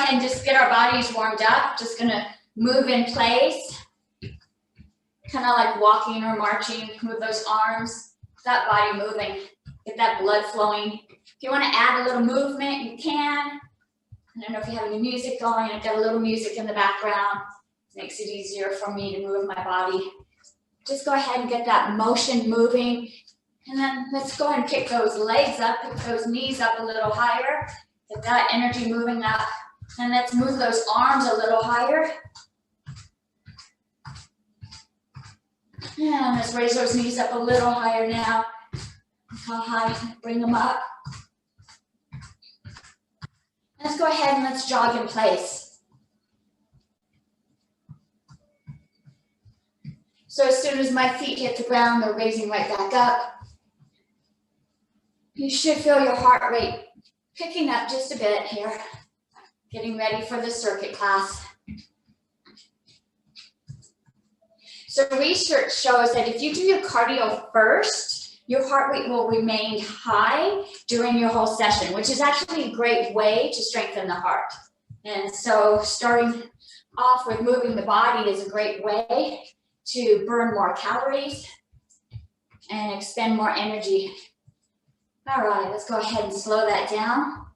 ahead and just get our bodies warmed up. Just gonna move in place. Kind of like walking or marching, move those arms, that body moving, get that blood flowing. If you want to add a little movement, you can. I don't know if you have any music going. I've got a little music in the background. It makes it easier for me to move my body. Just go ahead and get that motion moving. And then let's go ahead and kick those legs up, pick those knees up a little higher. Get that energy moving up. And let's move those arms a little higher. And let's raise those knees up a little higher now. Look how high, bring them up. Let's go ahead and let's jog in place. So as soon as my feet hit the ground, they're raising right back up. You should feel your heart rate picking up just a bit here. Getting ready for the circuit class. So research shows that if you do your cardio first, your heart rate will remain high during your whole session, which is actually a great way to strengthen the heart. And so starting off with moving the body is a great way to burn more calories and expend more energy. All right, let's go ahead and slow that down.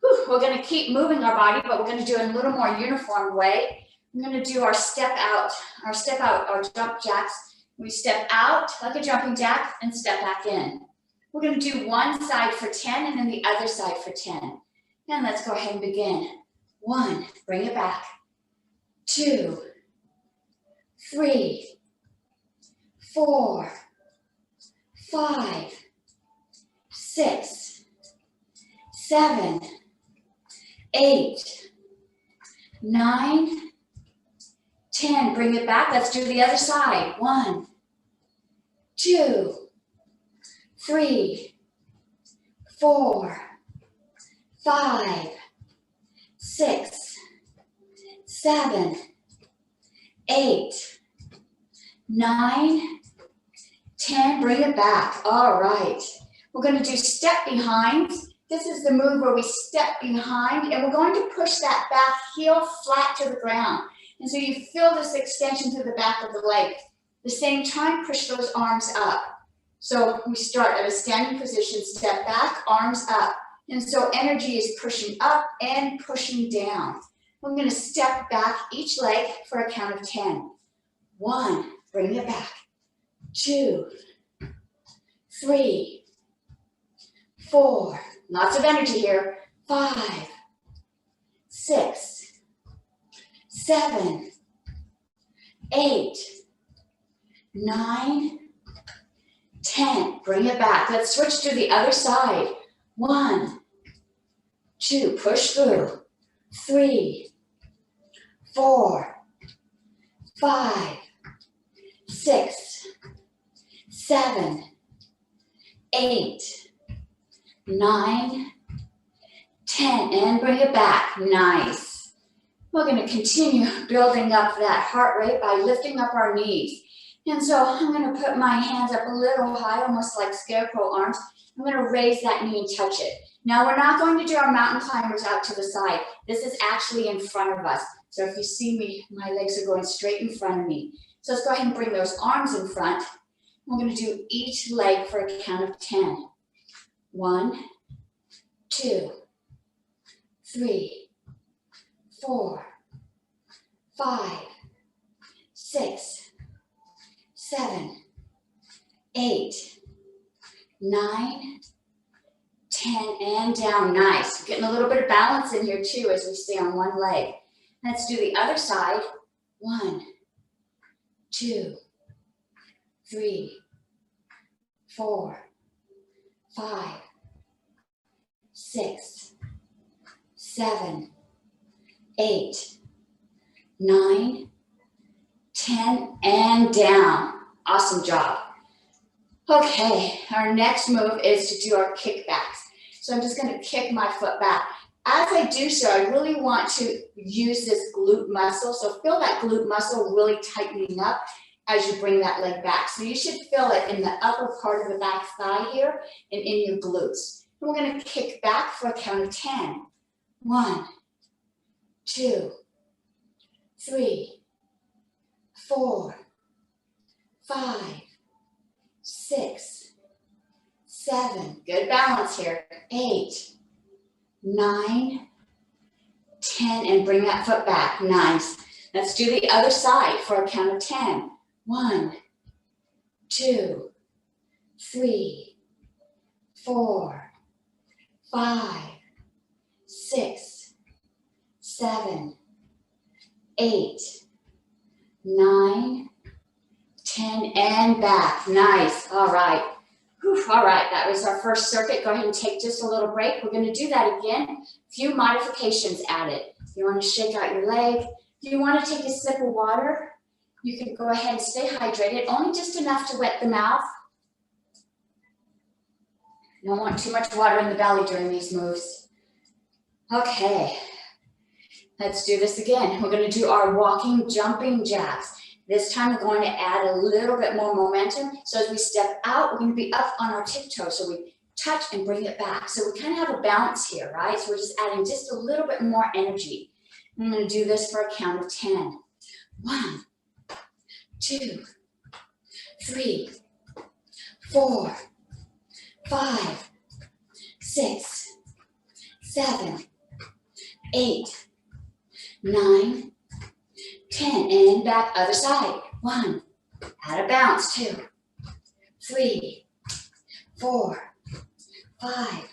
Whew, we're gonna keep moving our body, but we're gonna do it in a little more uniform way. I'm gonna do our step out, our jump jacks. We step out like a jumping jack and step back in. We're gonna do one side for 10 and then the other side for 10. And let's go ahead and begin. 1, bring it back. 2, 3, 4, 5, 6, 7, 8, 9, 10, bring it back. Let's do the other side. 1, 2, 3, 4, 5, 6, 7, 8, 9, 10, bring it back. All right. We're going to do step behind. This is the move where we step behind and we're going to push that back heel flat to the ground. And so you feel this extension through the back of the leg. At the same time, push those arms up. So we start at a standing position, step back, arms up. And so energy is pushing up and pushing down. We're going to step back each leg for a count of 10. 1, bring it back. 2, 3, 4, lots of energy here. 5, 6, 7, 8, 9, 10. Bring it back. Let's switch to the other side. 1, 2, push through. 3, 4, 5, 6, 7, 8, 9, 10. And bring it back. Nice. We're going to continue building up that heart rate by lifting up our knees. And so I'm going to put my hands up a little high, almost like scarecrow arms. I'm going to raise that knee and touch it. Now we're not going to do our mountain climbers out to the side. This is actually in front of us. So if you see me, my legs are going straight in front of me. So let's go ahead and bring those arms in front. We're going to do each leg for a count of 10. 1, 2, 3, 4, 5, 6, 7, 8, 9, 10, and down. Nice. We're getting a little bit of balance in here too as we stay on one leg. Let's do the other side. 1, 2, 3, 4, 5, 6, 7, 8, 9, 10, and down. Awesome job. Okay, our next move is to do our kickbacks. So I'm just going to kick my foot back. As I do so, I really want to use this glute muscle. So feel that glute muscle really tightening up as you bring that leg back. So you should feel it in the upper part of the back thigh here and in your glutes. And we're going to kick back for a count of 10. 1, 2, 3, 4, 5, 6, 7. Good balance here. 8, 9, 10, and bring that foot back. Nice. Let's do the other side for a count of 10. 1, 2, 3, 4, 5, 6, 7, 8, 9, 10, and back. Nice. All right. Whew. All right, that was our first circuit. Go ahead and take just a little break. We're going to do that again. A few modifications added. You want to shake out your leg. If you want to take a sip of water, you can go ahead and stay hydrated, only just enough to wet the mouth. You don't want too much water in the belly during these moves. Okay, let's do this again. We're going to do our walking, jumping jacks. This time we're going to add a little bit more momentum. So as we step out, we're going to be up on our tiptoes. So we touch and bring it back. So we kind of have a balance here, right? So we're just adding just a little bit more energy. I'm going to do this for a count of 10. 1, 2, 3, 4, 5, 6, 7, 8, 9, 10, and back, other side. 1, add a bounce. 2, 3, 4, 5,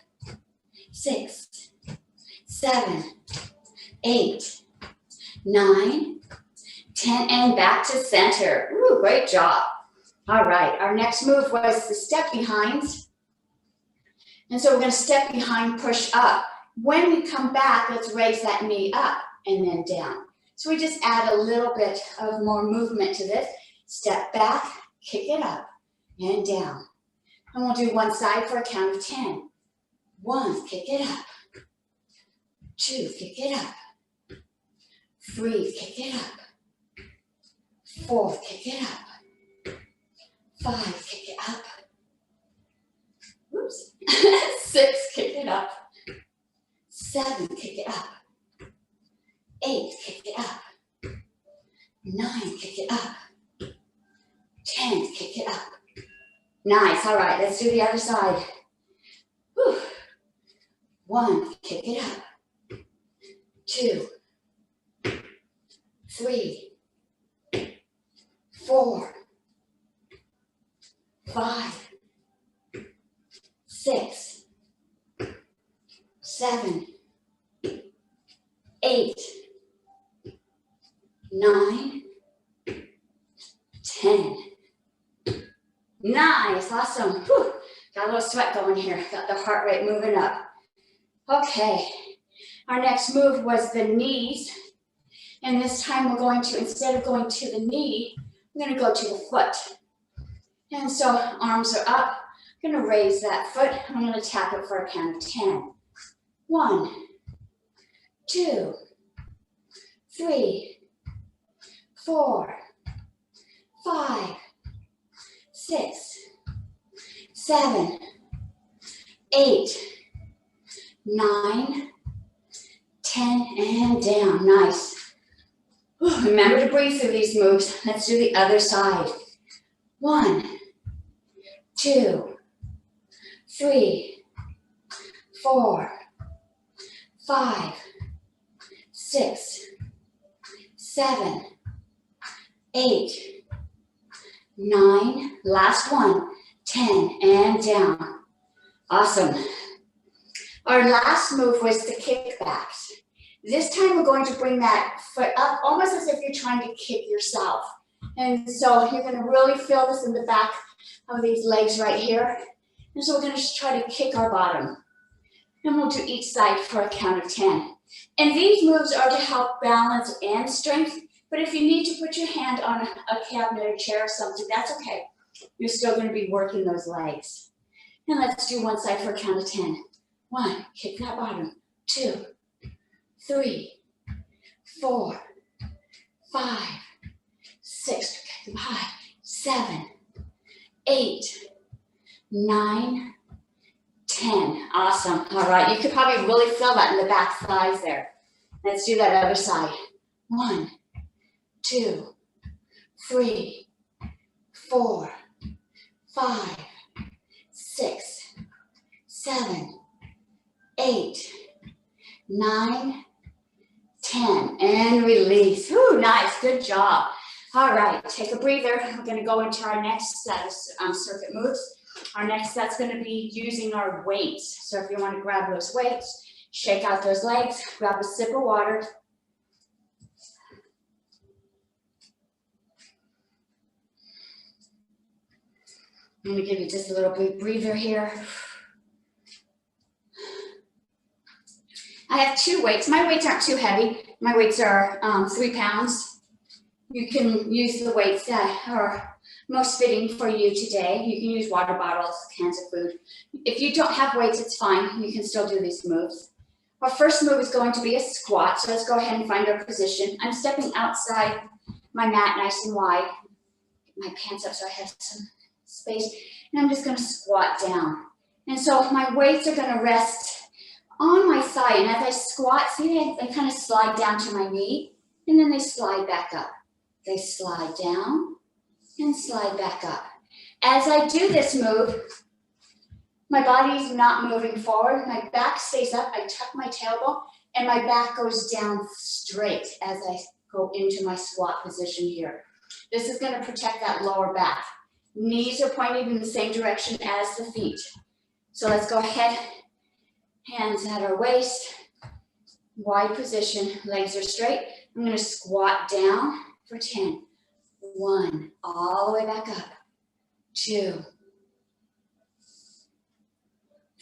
6, 7, 8, 9, 10, and back to center. Ooh, great job. All right, our next move was the step behinds. And so we're going to step behind, push up. When we come back, let's raise that knee up and then down. So we just add a little bit of more movement to this. Step back, kick it up and down. And we'll do one side for a count of 10. 1, kick it up. 2, kick it up. 3, kick it up. 4, kick it up. 5, kick it up. Oops. 6, kick it up. 7, kick it up. 8, kick it up. 9, kick it up. 10, kick it up. Nice. All right, let's do the other side. Whew. 1, kick it up. 2, 3, 4, 5, 6, 7, 8, 9, 10. Nice, awesome. Whew. Got a little sweat going here. Got the heart rate moving up. Okay, our next move was the knees. And this time we're going to, instead of going to the knee, we're going to go to the foot. And so arms are up. I'm going to raise that foot. I'm going to tap it for a count of 10. 1, 2, 3, 4, 5, 6, 7, 8, 9, 10, and down. Nice. Remember to breathe through these moves. Let's do the other side. 1, 2, 3, 4, 5, 6, 7, 8, 9, last one, 10, and down. Awesome. Our last move was the kickbacks. This time we're going to bring that foot up almost as if you're trying to kick yourself. And so you're going to really feel this in the back of these legs right here. And so we're going to try to kick our bottom. And we'll do each side for a count of 10. And these moves are to help balance and strength. But if you need to put your hand on a cabinet or chair or something, that's okay. You're still going to be working those legs. And let's do one side for a count of 10. 1, kick that bottom. 2, 3, 4, 5, 6, kick them high. 7, 8, 9, 10. Awesome. All right, you could probably really feel that in the back thighs there. Let's do that other side. 1, 2, 3, 4, 5, 6, 7, 8, 9, 10, and release. Whoo, nice, good job. All right, take a breather. We're gonna go into our next set of circuit moves. Our next set's gonna be using our weights. So if you wanna grab those weights, shake out those legs, grab a sip of water. I'm gonna give you just a little bit breather here. I have 2 weights. My weights aren't too heavy. My weights are 3 pounds. You can use the weights that are most fitting for you today. You can use water bottles, cans of food. If you don't have weights, it's fine. You can still do these moves. Our first move is going to be a squat. So let's go ahead and find our position. I'm stepping outside my mat nice and wide. Get my pants up so I have some space. And I'm just going to squat down. And so my weights are going to rest on my side. And as I squat, see, they kind of slide down to my knee. And then they slide back up. They slide down and slide back up. As I do this move, my body's not moving forward. My back stays up. I tuck my tailbone and my back goes down straight as I go into my squat position here. This is going to protect that lower back. Knees are pointed in the same direction as the feet. So let's go ahead. Hands at our waist. Wide position. Legs are straight. I'm going to squat down for 10. 1, all the way back up. 2,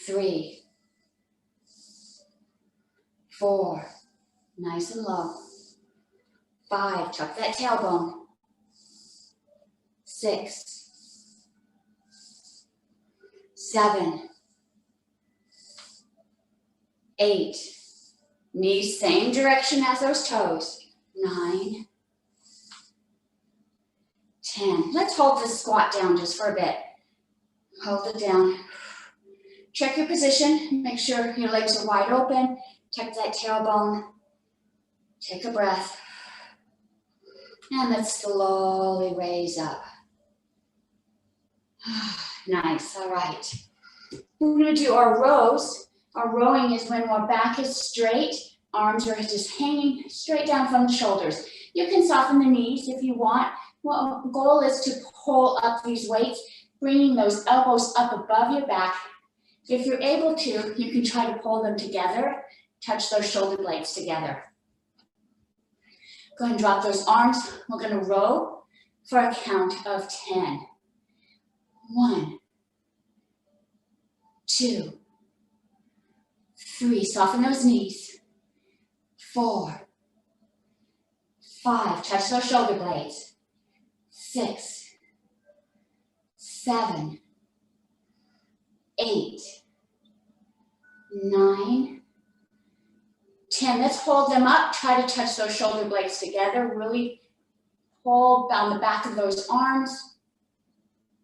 3, 4, nice and low. 5, tuck that tailbone. 6, 7, 8, knees same direction as those toes. 9, 10. Let's hold this squat down just for a bit. Hold it down. Check your position. Make sure your legs are wide open. Tuck that tailbone. Take a breath. And let's slowly raise up. Nice, all right. We're gonna do our rows. Our rowing is when our back is straight, arms are just hanging straight down from the shoulders. You can soften the knees if you want. Well, the goal is to pull up these weights, bringing those elbows up above your back. If you're able to, you can try to pull them together, touch those shoulder blades together. Go ahead and drop those arms. We're going to row for a count of 10. 1, 2, 3, soften those knees. 4, 5, touch those shoulder blades. 6, 7, 8, 9, 10. Let's hold them up. Try to touch those shoulder blades together. Really pull down the back of those arms.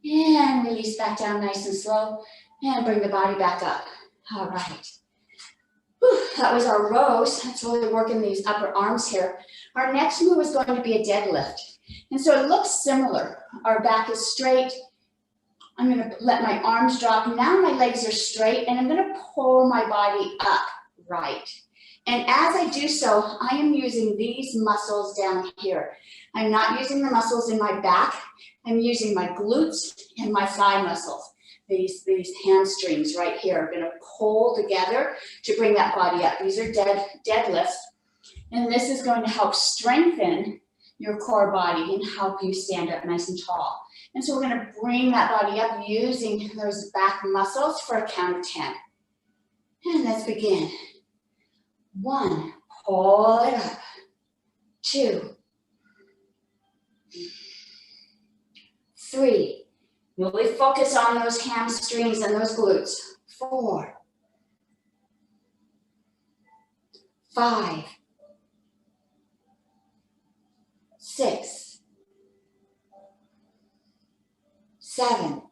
And release back down nice and slow. And bring the body back up. All right. Whew, that was our rows. That's really working these upper arms here. Our next move is going to be a deadlift. And so it looks similar. Our back is straight. I'm going to let my arms drop. Now my legs are straight and I'm going to pull my body up right. And as I do so, I am using these muscles down here. I'm not using the muscles in my back. I'm using my glutes and my thigh muscles. These hamstrings right here are going to pull together to bring that body up. These are deadlifts. And this is going to help strengthen your core body and help you stand up nice and tall. And so we're going to bring that body up using those back muscles for a count of 10. And let's begin. 1, pull it up. 2, 3, really focus on those hamstrings and those glutes. 4, 5, 6, 7,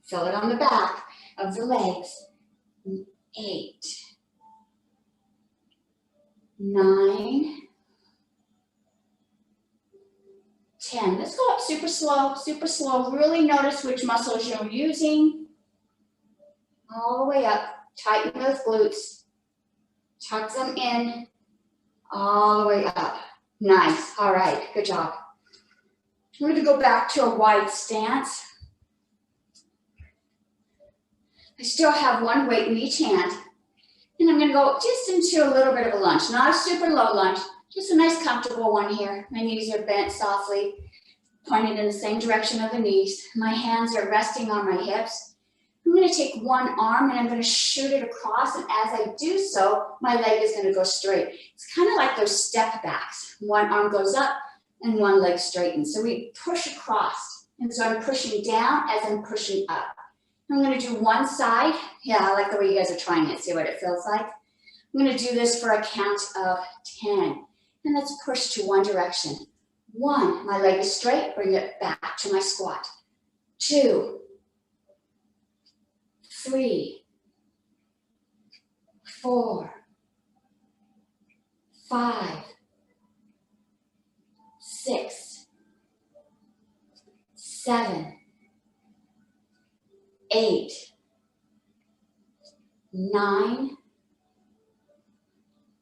feel it on the back of the legs. 8, 9, 10. Let's go up super slow, super slow. Really notice which muscles you're using. All the way up. Tighten those glutes. Tuck them in. All the way up. Nice. All right. Good job. We're going to go back to a wide stance. I still have one weight in each hand. And I'm going to go just into a little bit of a lunge. Not a super low lunge. Just a nice comfortable one here. My knees are bent softly, pointed in the same direction of the knees. My hands are resting on my hips. I'm going to take one arm and I'm going to shoot it across. And as I do so, my leg is going to go straight. It's kind of like those step backs. One arm goes up and one leg straightens. So we push across. And so I'm pushing down as I'm pushing up. I'm going to do one side. Yeah, I like the way you guys are trying it. See what it feels like? I'm going to do this for a count of 10. And let's push to one direction. 1, my leg is straight, bring it back to my squat. 2, 3, 4, 5, 6, 7, 8, 9,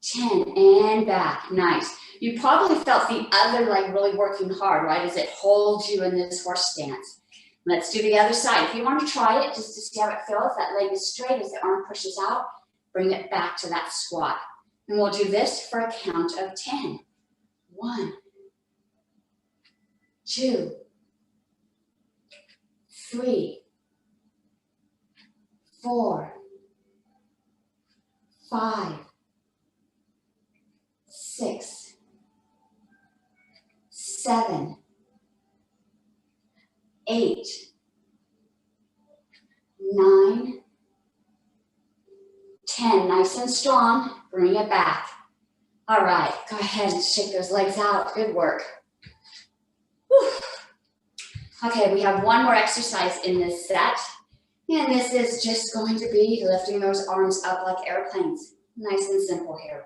10, and back. Nice. You probably felt the other leg really working hard, right? As it holds you in this horse stance. Let's do the other side. If you want to try it, just to see how it feels, that leg is straight as the arm pushes out, bring it back to that squat. And we'll do this for a count of 10. 1, 2, 3, 4, 5, 6, 7, 8, 9, 10. Nice and strong. Bring it back. All right, go ahead and shake those legs out. Good work. Whew. Okay, we have one more exercise in this set. And this is just going to be lifting those arms up like airplanes. Nice and simple here.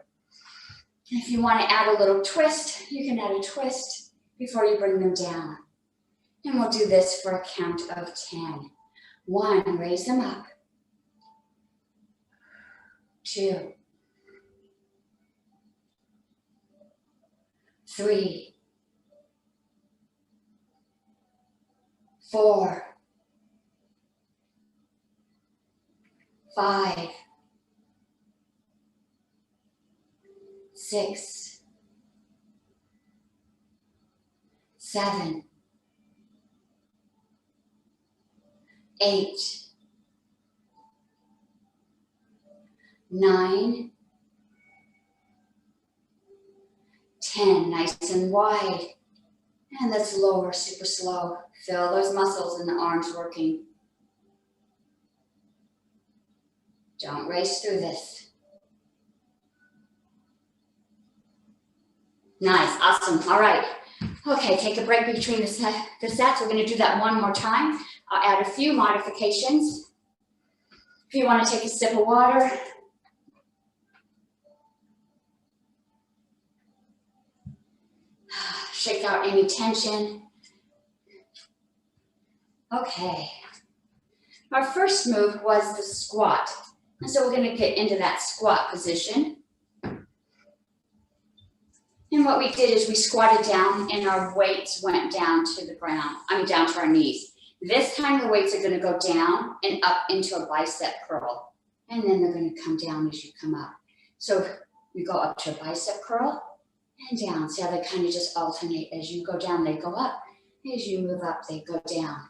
If you want to add a little twist, you can add a twist before you bring them down. And we'll do this for a count of 10. 1, raise them up. 2, 3, 4, 5, 6, 7, 8, 9, 10. Nice and wide. And let's lower super slow. Feel those muscles in the arms working. Don't race through this. Nice, awesome. All right. Okay, take a break between the sets. We're going to do that one more time. I'll add a few modifications. If you want to take a sip of water. Shake out any tension. Okay. Our first move was the squat. And so we're going to get into that squat position. And what we did is we squatted down and our weights went down to the ground, down to our knees. This time the weights are going to go down and up into a bicep curl. And then they're going to come down as you come up. So you go up to a bicep curl and down. See how they kind of just alternate. As you go down, they go up. As you move up, they go down.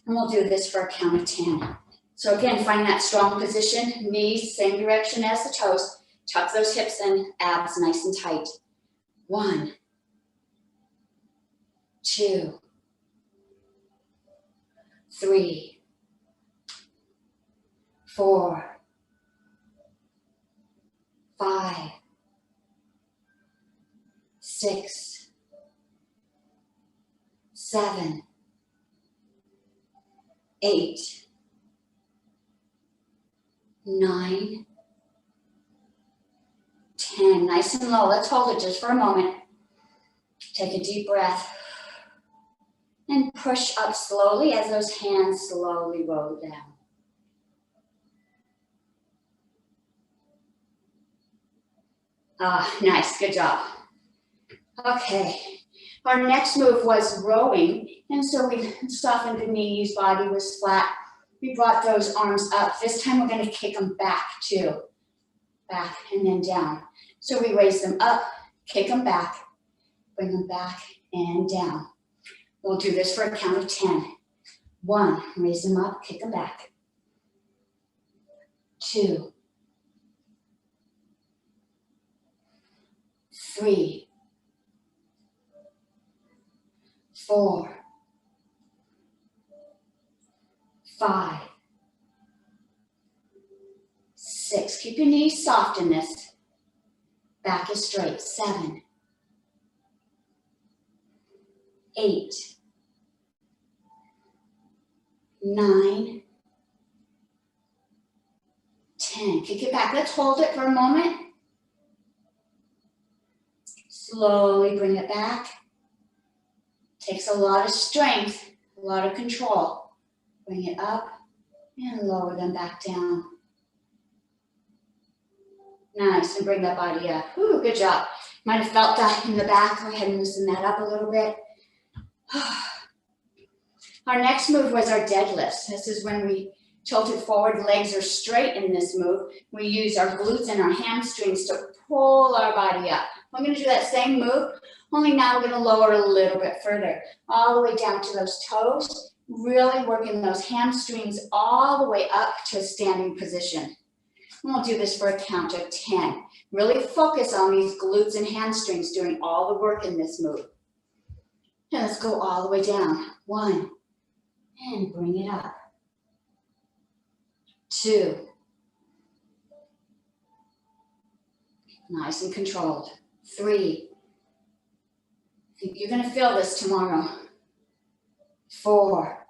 And we'll do this for a count of 10. So again, find that strong position. Knees, same direction as the toes. Tuck those hips in, abs nice and tight. 1, 2, 3, 4, 5, 6, 7, 8, 9, 10. Nice and low. Let's hold it just for a moment. Take a deep breath. And push up slowly as those hands slowly roll down. Ah, nice. Good job. Okay. Our next move was rowing. And so we softened the knees, body was flat. We brought those arms up. This time we're going to kick them back too. Back and then down. So we raise them up, kick them back, bring them back and down. We'll do this for a count of 10. 1, raise them up, kick them back. 2, 3, 4, 5, 6. Keep your knees soft in this. Back is straight. 7, 8, 9, 10. Kick it back. Let's hold it for a moment. Slowly bring it back. Takes a lot of strength, a lot of control. Bring it up and lower them back down. Nice, and bring that body up. Whew, good job. Might have felt that in the back. Go ahead and loosen that up a little bit. Our next move was our deadlifts. This is when we tilted forward, legs are straight in this move. We use our glutes and our hamstrings to pull our body up. We're going to do that same move, only now we're going to lower a little bit further, all the way down to those toes, really working those hamstrings all the way up to a standing position. And we'll do this for a count of 10. Really focus on these glutes and hamstrings doing all the work in this move. And let's go all the way down. 1, and bring it up. 2, nice and controlled. 3, I think you're going to feel this tomorrow. 4,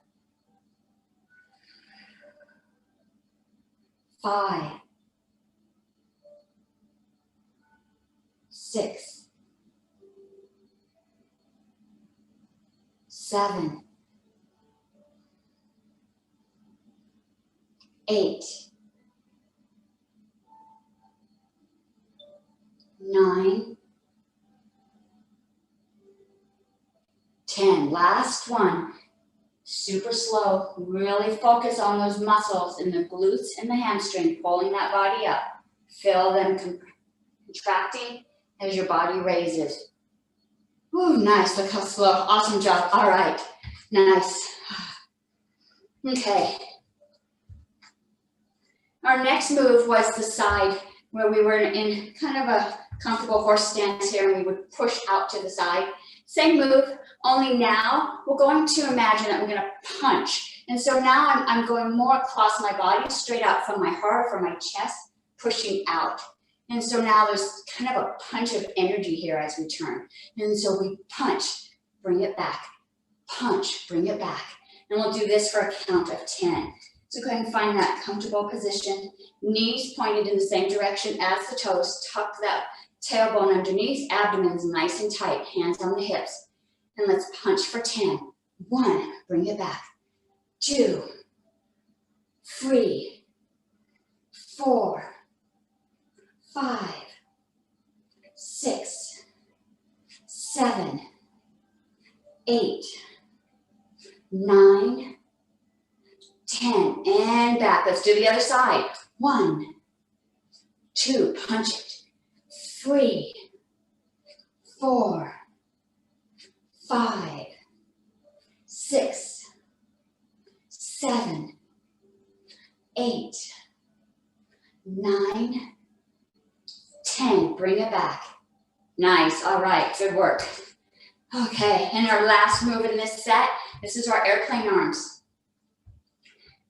5, 6, 7, 8, 9, 10. Last one. Super slow. Really focus on those muscles in the glutes and the hamstring, pulling that body up. Feel them contracting as your body raises. Ooh, nice. Look how slow. Awesome job. All right. Nice. Okay. Our next move was the side where we were in kind of a comfortable horse stance here, and we would push out to the side. Same move, only now we're going to imagine that we're going to punch. And so now I'm going more across my body, straight out from my heart, from my chest, pushing out. And so now there's kind of a punch of energy here as we turn. And so we punch, bring it back, punch, bring it back. And we'll do this for a count of 10. So go ahead and find that comfortable position. Knees pointed in the same direction as the toes. Tuck that tailbone underneath. Abdomen's nice and tight. Hands on the hips. And let's punch for 10. 1, bring it back. 2, 3, 4, 5, 6, 7, 8, 9, 10, and back. Let's do the other side. 1, 2, punch it. 3, 4, 5, 6, 7, 8, 9, 10. Bring it back. Nice. All right. Good work. Okay. And our last move in this set, this is our airplane arms.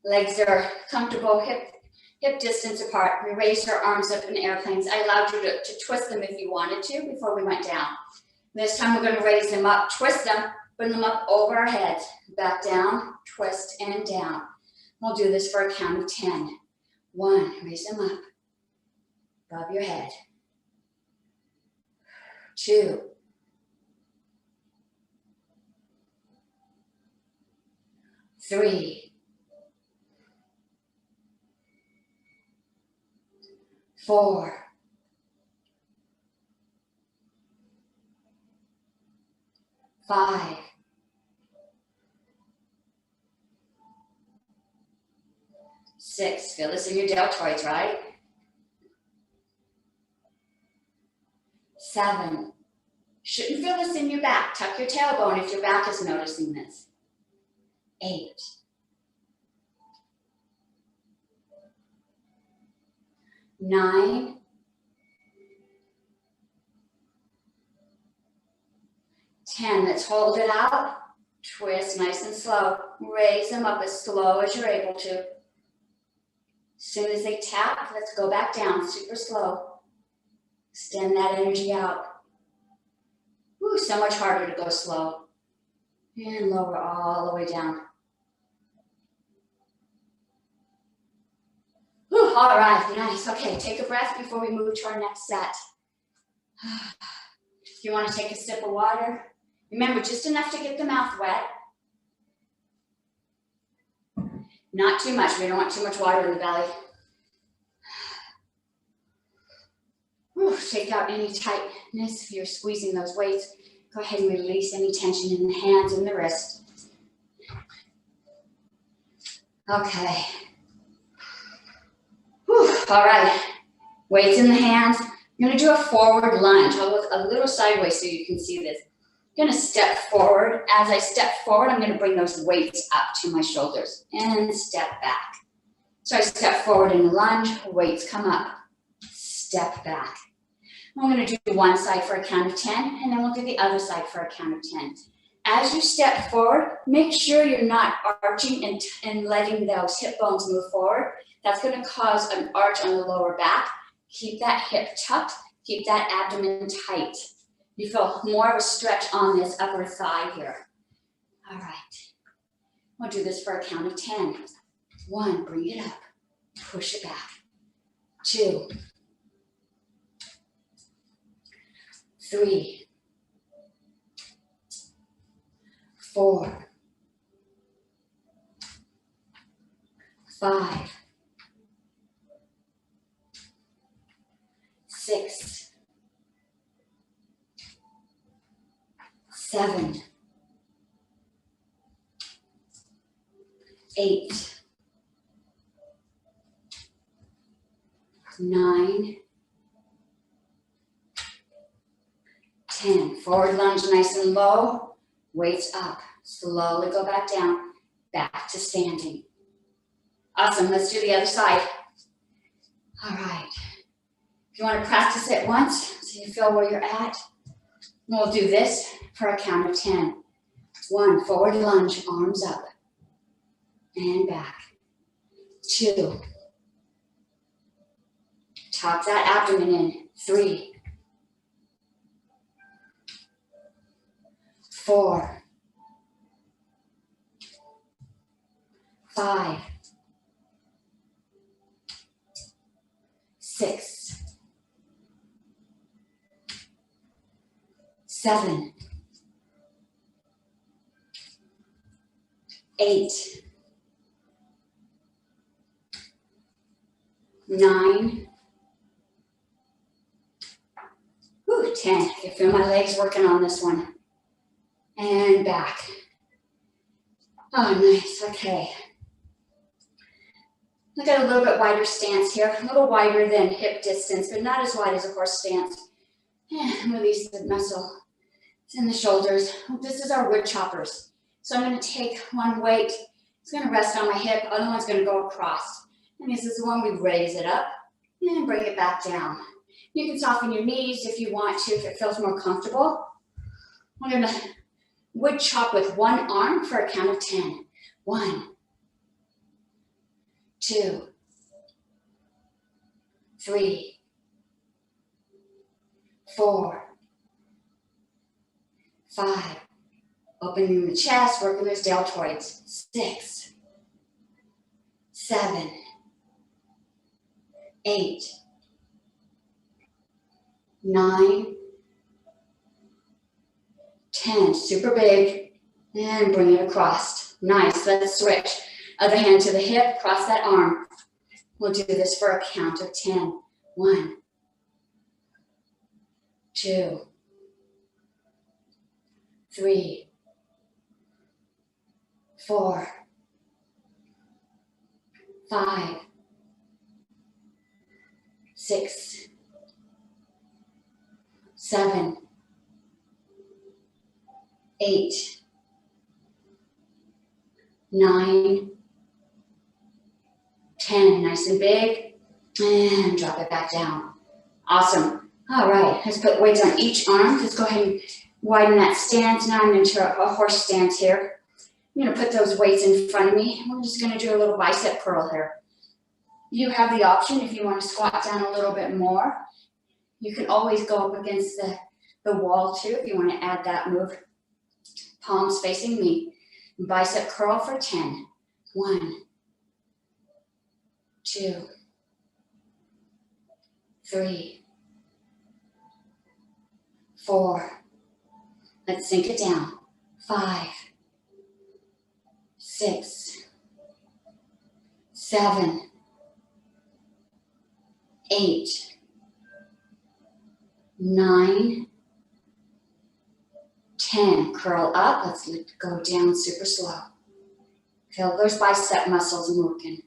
Legs are comfortable, hip distance apart. We raised our arms up in airplanes. I allowed you to twist them if you wanted to before we went down. This time we're going to raise them up, twist them, bring them up over our heads. Back down, twist, and down. We'll do this for a count of 10. 1, raise them up above your head. 2, 3, 4, 5, 6. Feel this in your deltoids, right? 7. Shouldn't feel this in your back. Tuck your tailbone if your back is noticing this. 8. 9. 10. Let's hold it out. Twist nice and slow. Raise them up as slow as you're able to. As soon as they tap, let's go back down super slow. Extend that energy out. Ooh, so much harder to go slow. And lower all the way down. Ooh, all right, nice. Okay, take a breath before we move to our next set. If you want to take a sip of water, remember just enough to get the mouth wet. Not too much. We don't want too much water in the belly. Ooh, take out any tightness if you're squeezing those weights. Go ahead and release any tension in the hands and the wrist. Okay. Whew, all right. Weights in the hands. I'm going to do a forward lunge. I'll look a little sideways so you can see this. I'm going to step forward. As I step forward, I'm going to bring those weights up to my shoulders and step back. So I step forward in a lunge, weights come up, step back. I'm going to do one side for a count of 10, and then we'll do the other side for a count of 10. As you step forward, make sure you're not arching and letting those hip bones move forward. That's going to cause an arch on the lower back. Keep that hip tucked, keep that abdomen tight. You feel more of a stretch on this upper thigh here. All right. We'll do this for a count of 10. 1, bring it up, push it back. 2, 3, 4, 5, 6, 7, 8, 9, 10. Forward lunge nice and low, weights up. Slowly go back down, back to standing. Awesome, let's do the other side. All right. If you want to practice it once, so you feel where you're at, we'll do this for a count of 10. 1, forward lunge, arms up and back. 2, tuck that abdomen in. 3, 4, 5, 6, 7, 8, 9, 10. I can feel my legs working on this one. And back. Oh, nice. Okay. Look at a little bit wider stance here. A little wider than hip distance, but not as wide as a horse stance. And release the muscle. It's in the shoulders. This is our wood choppers. So I'm going to take one weight. It's going to rest on my hip. Other one's going to go across. And this is the one we raise it up and bring it back down. You can soften your knees if you want to, if it feels more comfortable. We're going to wood chop with one arm for a count of 10. 1, 2, 3, 4, 5. Opening the chest, working those deltoids. 6, 7, 8, 9, 10, super big, and bring it across. Nice, let's switch. Other hand to the hip, cross that arm. We'll do this for a count of 10. 1, 2, 3, 4, 5, 6, 7, 8, 9, 10. Nice and big. And drop it back down. Awesome. All right, let's put weights on each arm. Let's go ahead and widen that stance. Now I'm into a horse stance here. I'm gonna put those weights in front of me. We're just gonna do a little bicep curl here. You have the option if you wanna squat down a little bit more. You can always go up against the wall too if you wanna add that move. Palms facing me. Bicep curl for 10. 1, 2, 3, 4. Let's sink it down. 5, 6, 7, 8, 9, 10. Curl up. Let's go down super slow. Feel those bicep muscles moving.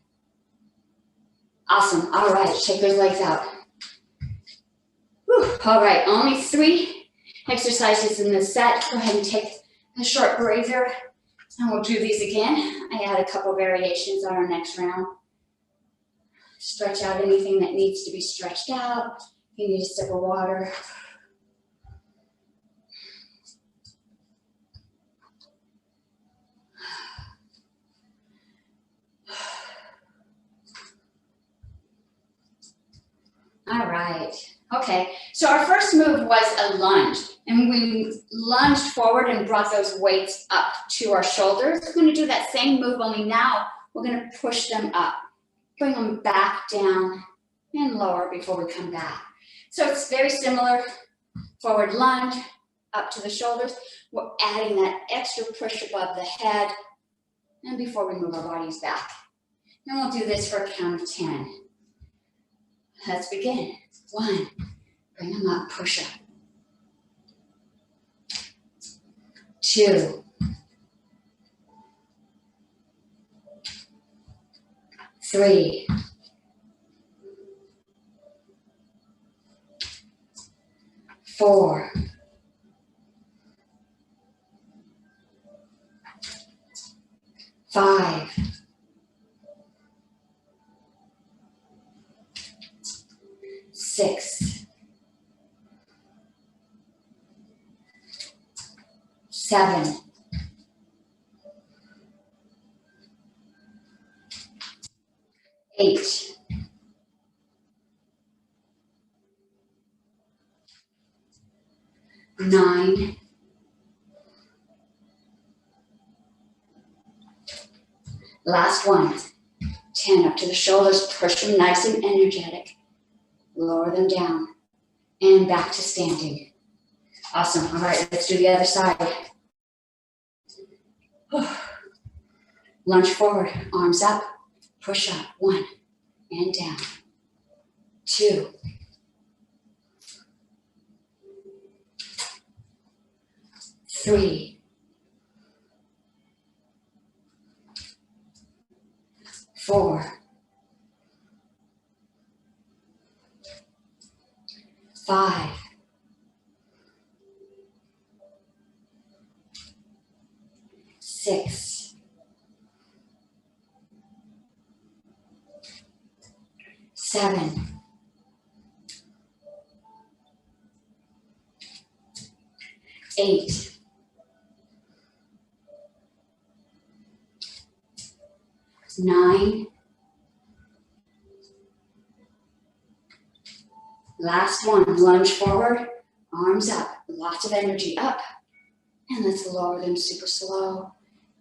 Awesome. All right, shake those legs out. Whew. All right, only 3 exercises in this set. Go ahead and take a short breather, and we'll do these again. I add a couple variations on our next round. Stretch out anything that needs to be stretched out. If you need a sip of water. All right, okay. So our first move was a lunge, and we lunged forward and brought those weights up to our shoulders. We're gonna do that same move, only now we're gonna push them up. Bring them back down and lower before we come back. So it's very similar. Forward lunge, up to the shoulders. We're adding that extra push above the head, and before we move our bodies back. And we'll do this for a count of 10. Let's begin. 1, bring them up, push up. 2, 3, 4, 5, 6, 7, 8, 9, 10. Up to the shoulders, push them nice and energetic. Lower them down and back to standing. Awesome. All right, let's do the other side. Lunge forward, arms up, push up. 1 and down. 2, 3, 4, 5, 6, 7, 8, 9, last one, lunge forward, arms up, lots of energy up, and let's lower them super slow,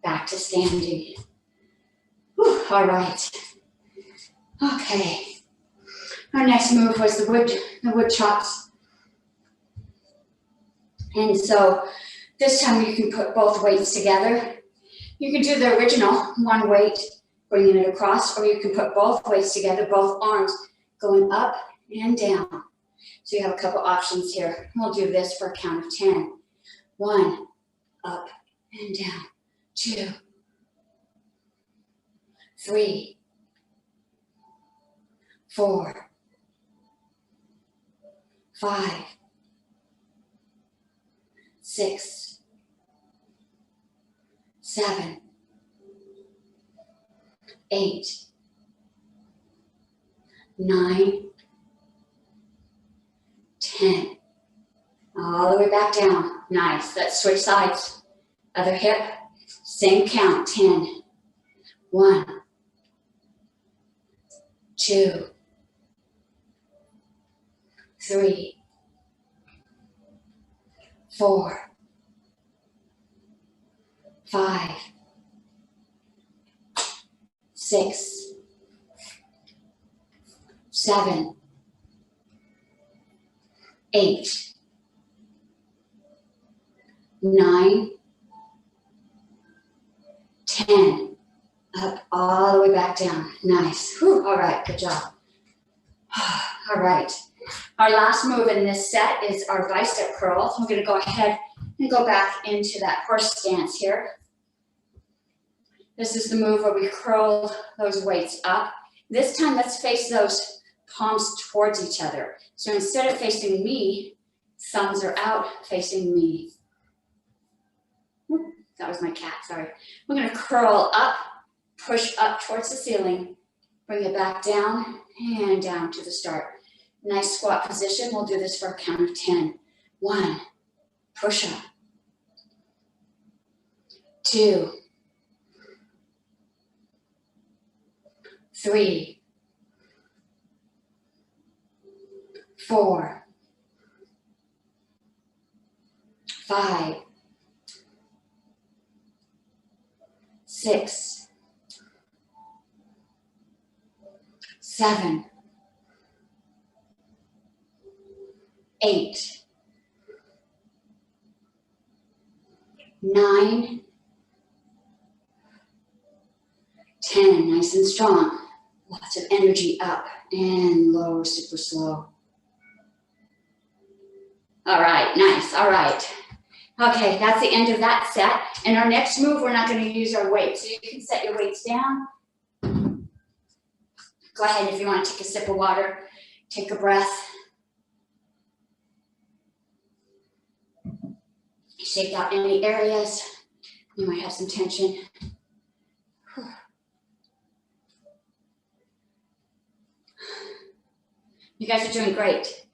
back to standing. Whew, all right, okay. Our next move was the wood chops. And so This time you can put both weights together. You can do the original, one weight, bringing it across, or you can put both weights together, both arms going up and down. So you have a couple options here. We'll do this for a count of 10. 1, up and down. 2, 3, 4, 5, 6, 7, 8, 9, 10. All the way back down. Nice. Let's switch sides. Other hip. Same count. 10. 1, 2, 3, 4, 5, 6, 7, 8, 9, 10. Up all the way back down. Nice. Whew. All right, good job. All right. Our last move in this set is our bicep curls. We're going to go ahead and go back into that horse stance here. This is the move where we curl those weights up. This time, let's face those palms towards each other. So instead of facing me, thumbs are out facing me. That was my cat, sorry. We're going to curl up, push up towards the ceiling, bring it back down and down to the start. Nice squat position. We'll do this for a count of 10. 1, push up. 2, 3, 4, 5, 6, 7, 8, 9, 10. Nice and strong. Lots of energy up and low, super slow. All right, nice. All right. Okay, that's the end of that set. And our next move, we're not going to use our weights. So you can set your weights down. Go ahead if you want to take a sip of water. Take a breath. Shake out any areas. You might have some tension. You guys are doing great.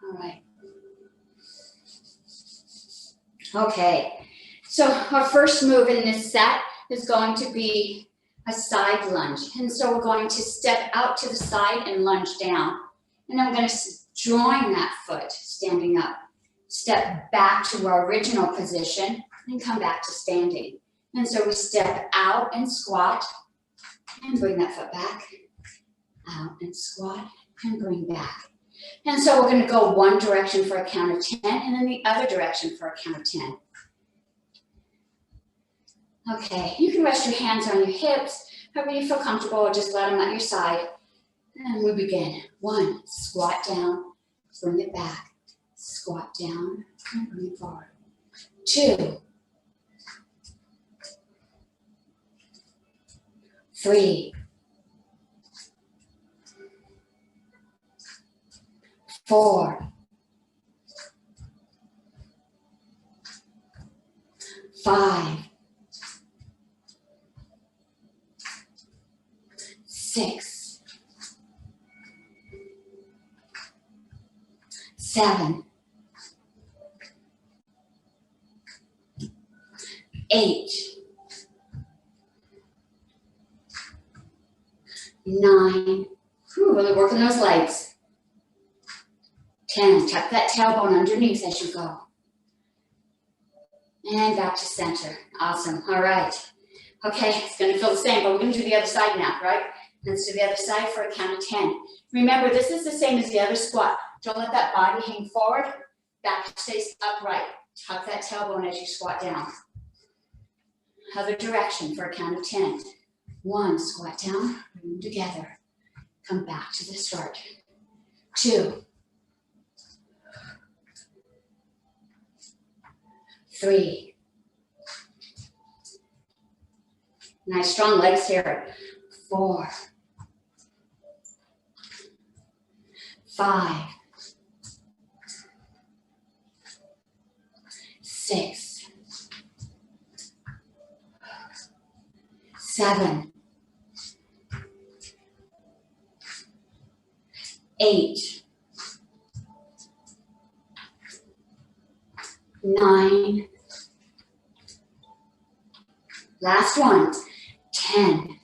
All right. Okay, so our first move in this set is going to be a side lunge. And so we're going to step out to the side and lunge down. And then we're going to join that foot, standing up. Step back to our original position and come back to standing. And so we step out and squat and bring that foot back. Out and squat and bring back. And so we're going to go one direction for a count of 10 and then the other direction for a count of 10. Okay, you can rest your hands on your hips, however you feel comfortable, or just let them at your side. And we begin. 1, squat down, bring it back. Squat down and bring it forward. 2, 3, 4, 5, 6, 7, 8, 9, really working those legs. 10, tuck that tailbone underneath as you go. And back to center. Awesome. All right. Okay, it's going to feel the same, but we're going to do the other side now, right? Let's do the other side for a count of 10. Remember, this is the same as the other squat. Don't let that body hang forward. Back stays upright. Tuck that tailbone as you squat down. Other direction for a count of 10. 1, squat down, bring them together. Come back to the start. 2, 3. Nice strong legs here. 4, 5, 6, 7, 8, 9, last one, 10.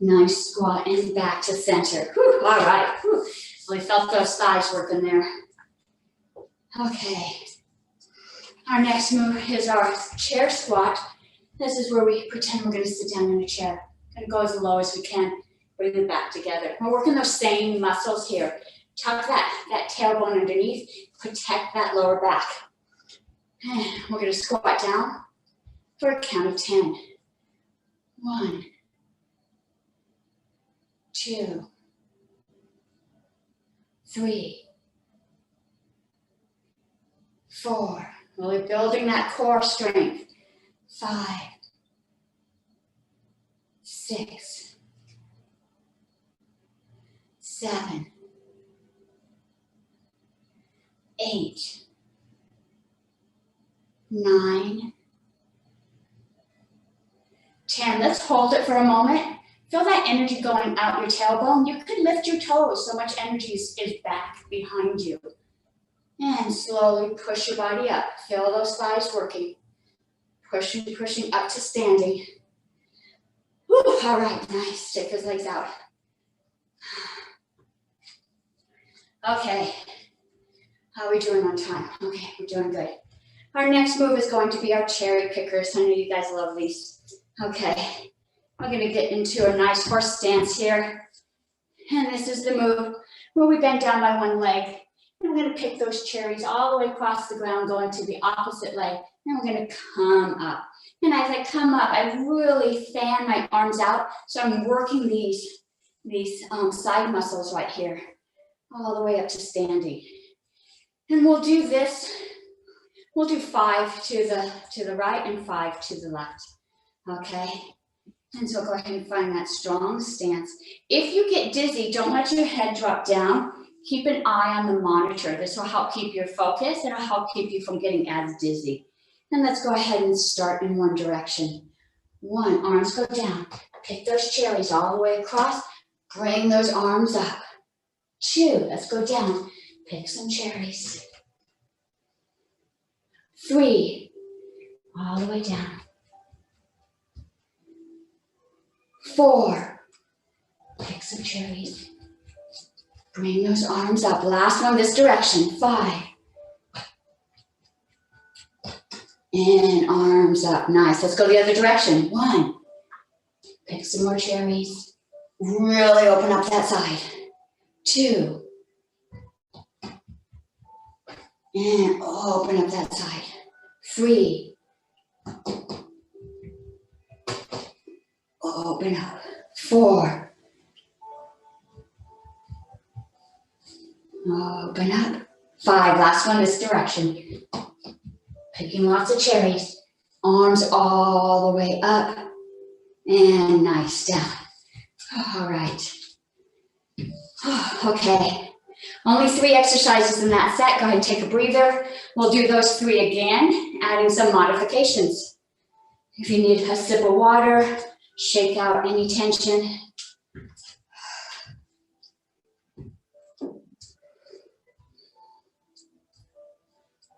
Nice squat, and back to center. Whew, all right, whew. Really felt those thighs working there. Okay, our next move is our chair squat. This is where we pretend we're gonna sit down in a chair. Gonna go as low as we can, bring them back together. We're working those same muscles here. Tuck that tailbone underneath, protect that lower back. And we're gonna squat down for a count of 10. 1, 2, 3, 4. Really building that core strength. 5, 6, 7, 8, 9, 10. Let's hold it for a moment. Feel that energy going out your tailbone. You could lift your toes. So much energy is back behind you. And slowly push your body up. Feel those thighs working. Pushing up to standing. Whew, all right, nice. Take those legs out. Okay. How are we doing on time? Okay, we're doing good. Our next move is going to be our cherry pickers. I know you guys love these. Okay, we're gonna get into a nice horse stance here. And this is the move where we bend down by one leg. And we're gonna pick those cherries all the way across the ground, going to the opposite leg. And we're gonna come up. And as I come up, I really fan my arms out. So I'm working these side muscles right here, all the way up to standing. And we'll do this. We'll do 5 to the right and 5 to the left. Okay, and so go ahead and find that strong stance. If you get dizzy, don't let your head drop down. Keep an eye on the monitor. This will help keep your focus. It'll help keep you from getting as dizzy. And let's go ahead and start in one direction. 1, arms go down. Pick those cherries all the way across. Bring those arms up. 2, let's go down. Pick some cherries. 3, all the way down. 4, pick some cherries. Bring those arms up. Last one this direction. 5. And arms up. Nice. Let's go the other direction. 1. Pick some more cherries. Really open up that side. 2. And open up that side. 3. Open up. 4. Open up. 5. Last one this direction. Picking lots of cherries. Arms all the way up. And nice down. All right. Okay. Only 3 exercises in that set. Go ahead and take a breather. We'll do those 3 again, adding some modifications. If you need a sip of water, shake out any tension.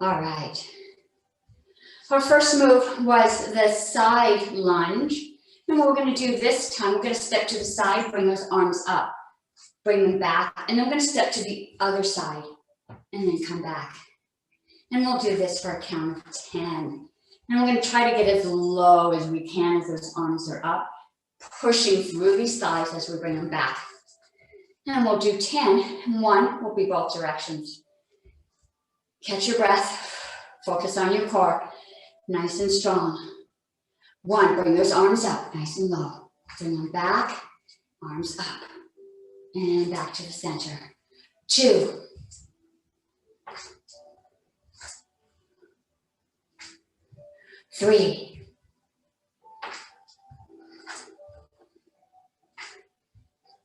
All right. Our first move was the side lunge. And what we're going to do this time, we're going to step to the side, bring those arms up, bring them back, and then we're going to step to the other side and then come back. And we'll do this for a count of 10. And we're going to try to get as low as we can as those arms are up, pushing through these thighs as we bring them back. And we'll do 10. 1 will be both directions. Catch your breath. Focus on your core. Nice and strong. 1, bring those arms up, nice and low. Bring them back, arms up. And back to the center. 2. 3.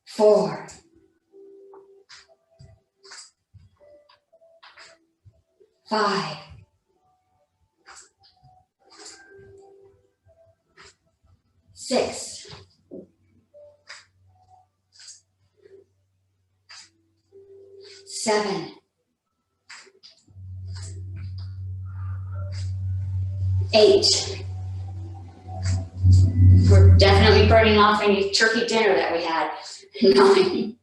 4. 5. 6. 7. 8. We're definitely burning off any turkey dinner that we had. 9.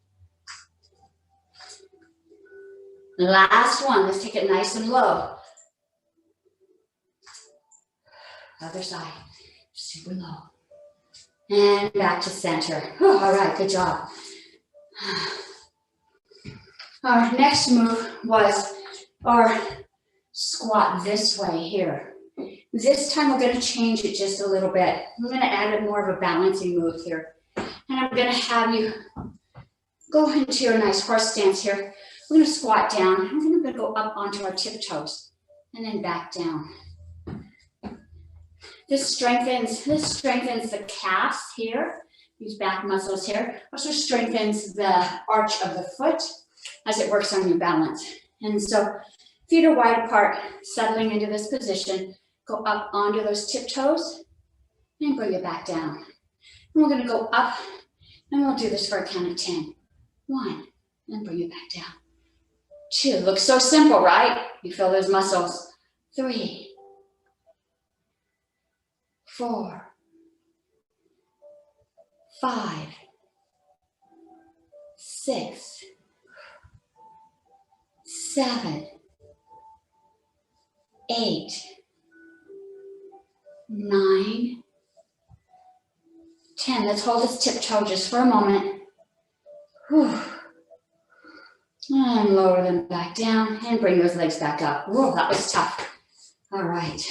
Last one, let's take it nice and low. Other side, super low. And back to center. All right, good job. Our next move was our squat this way here. This time we're going to change it just a little bit. I'm going to add more of a balancing move here. And I'm going to have you go into your nice horse stance here. We're going to squat down. I'm going to go up onto our tiptoes and then back down. This strengthens the calves here, these back muscles here. Also strengthens the arch of the foot as it works on your balance. And so feet are wide apart, settling into this position. Go up onto those tiptoes and bring it back down. And we're going to go up and we'll do this for a count of 10. 1, and bring it back down. 2, looks so simple, right? You feel those muscles. 3, 4, 5, 6, 7, 8, 9, 10. Let's hold this tiptoe just for a moment. Whew. And lower them back down and bring those legs back up. Whoa, that was tough. All right.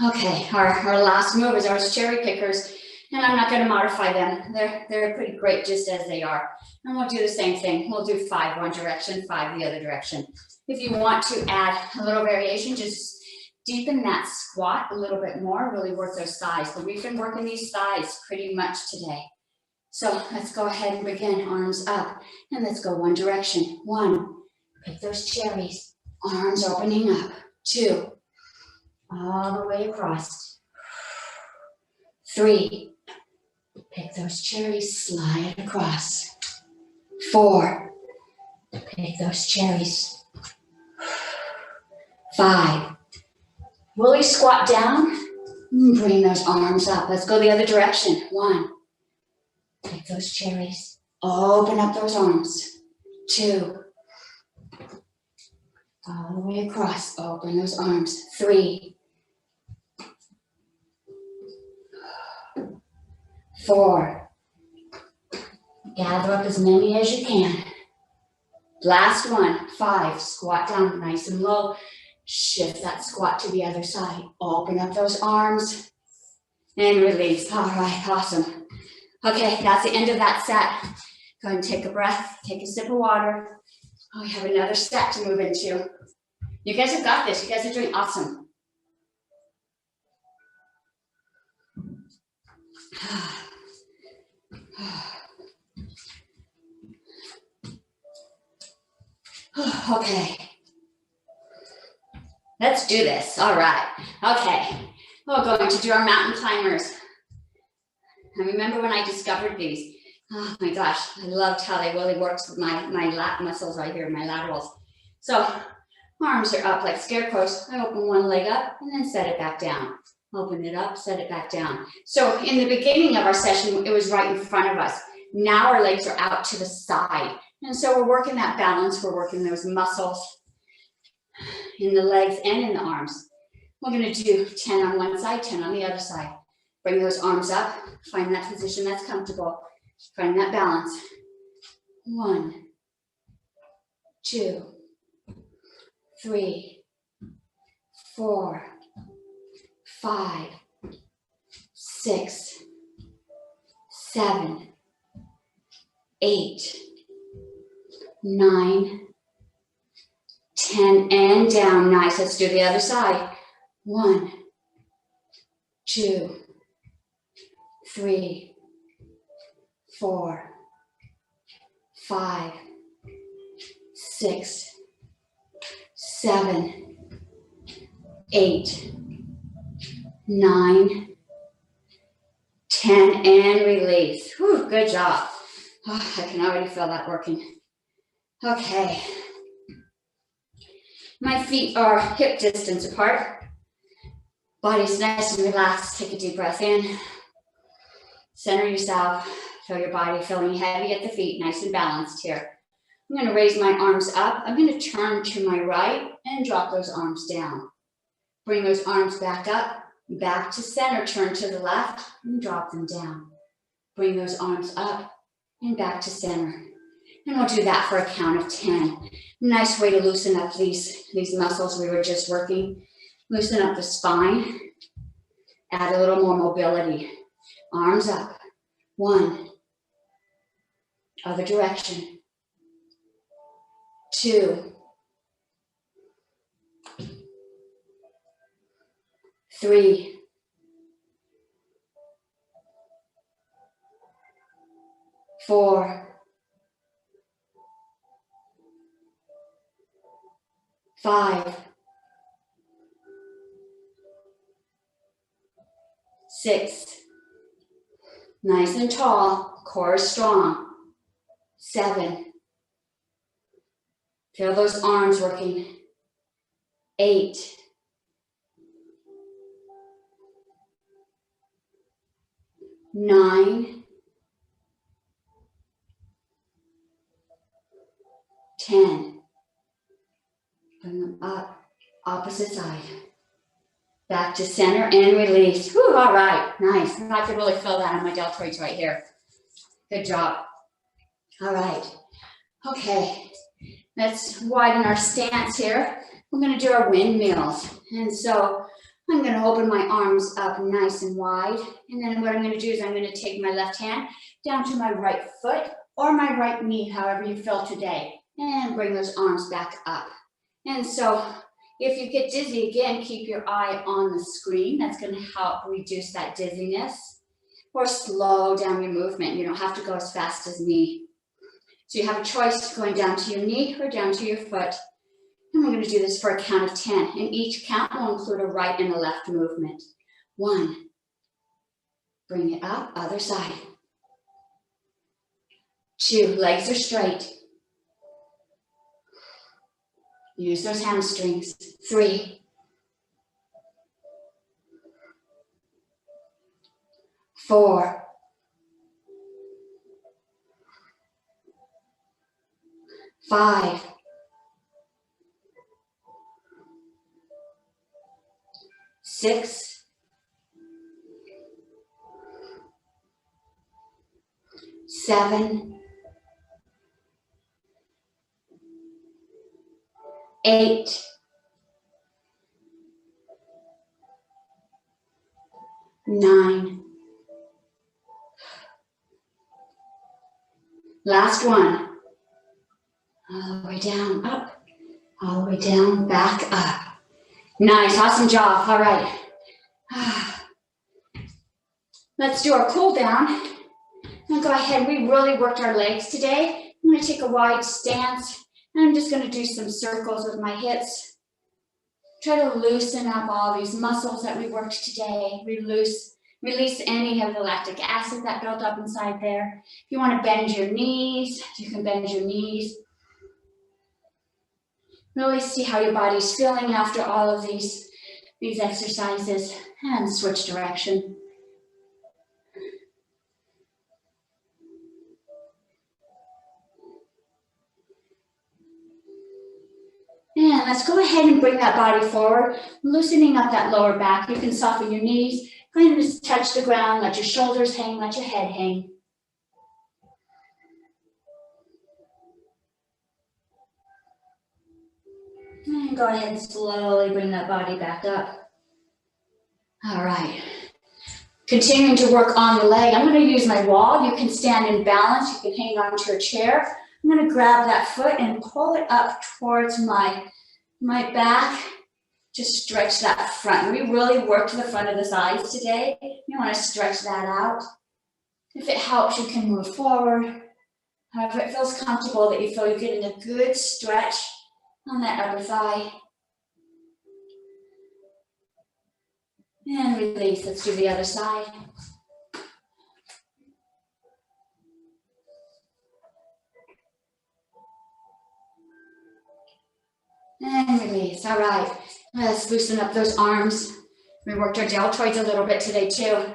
Okay, our last move is our cherry pickers, and I'm not going to modify them. They're pretty great just as they are. And we'll do the same thing. We'll do 5 one direction, 5 the other direction. If you want to add a little variation, just deepen that squat a little bit more, really work those thighs. But we've been working these thighs pretty much today. So let's go ahead and begin, arms up, and let's go one direction. 1, pick those cherries, arms opening up. 2, all the way across. 3, pick those cherries, slide across. 4, pick those cherries. 5, really squat down, bring those arms up. Let's go the other direction. 1, pick those cherries, open up those arms. 2, all the way across, open those arms. 3, 4, gather up as many as you can. Last one, 5, squat down nice and low. Shift that squat to the other side. Open up those arms and release. All right, awesome. Okay, that's the end of that set. Go ahead and take a breath, take a sip of water. Oh, we have another set to move into. You guys have got this. You guys are doing awesome. Okay. Let's do this. All right. Okay. We're going to do our mountain climbers. I remember when I discovered these. Oh my gosh, I loved how they really worked with my lat muscles right here, my laterals. So arms are up like scarecrows. I open one leg up and then set it back down. Open it up, set it back down. So in the beginning of our session, it was right in front of us. Now our legs are out to the side. And so we're working that balance. We're working those muscles in the legs and in the arms. We're going to do 10 on one side, 10 on the other side. Bring those arms up. Find that position that's comfortable. Find that balance. 1, 2, 3, 4, 5, 6, 7, 8, 9, 10, and down. Nice. Let's do the other side. 1, 2, 3, 4, 5, 6, 7, 8, 9, 10, and release. Whew, good job. Oh, I can already feel that working. Okay. My feet are hip distance apart. Body's nice and relaxed. Take a deep breath in. Center yourself. Feel your body feeling heavy at the feet, nice and balanced here. I'm going to raise my arms up. I'm going to turn to my right and drop those arms down. Bring those arms back up, back to center. Turn to the left and drop them down. Bring those arms up and back to center. And we'll do that for a count of 10. Nice way to loosen up these muscles we were just working. Loosen up the spine. Add a little more mobility. Arms up. 1. Other direction. 2. 3. 4. 5. 6. Nice and tall, core is strong. 7. Feel those arms working. 8. 9. 10. Bring them up, opposite side. Back to center and release. Whew, all right, nice. I can really feel that on my deltoids right here. Good job. All right, okay. Let's widen our stance here. We're gonna do our windmills. And so I'm gonna open my arms up nice and wide. And then what I'm gonna do is I'm gonna take my left hand down to my right foot or my right knee, however you feel today. And bring those arms back up. And so if you get dizzy, again, keep your eye on the screen. That's going to help reduce that dizziness. Or slow down your movement. You don't have to go as fast as me. So you have a choice going down to your knee or down to your foot. And we're going to do this for a count of 10. And each count will include a right and a left movement. 1. Bring it up, other side. 2, legs are straight. Use those hamstrings. 3. 4. 5. 6. 7. 8. 9. Last one. All the way down, up. All the way down, back up. Nice, awesome job. All right. Let's do our cool down. And go ahead, we really worked our legs today. I'm gonna take a wide stance. And I'm just gonna do some circles with my hips. Try to loosen up all these muscles that we worked today. Release any of the lactic acid that built up inside there. If you want to bend your knees, you can bend your knees. Really see how your body's feeling after all of these exercises, and switch direction. And let's go ahead and bring that body forward, loosening up that lower back. You can soften your knees, kind of just touch the ground, let your shoulders hang, let your head hang. And go ahead and slowly bring that body back up. All right. Continuing to work on the leg. I'm going to use my wall. You can stand in balance. You can hang on to a chair. I'm going to grab that foot and pull it up towards my back. Just stretch that front. We really worked the front of the thighs today. You want to stretch that out. If it helps, you can move forward. However it feels comfortable, that you feel you're getting a good stretch on that upper thigh. And release. Let's do the other side. And release. All right. Let's loosen up those arms. We worked our deltoids a little bit today too.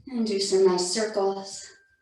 And do some nice circles.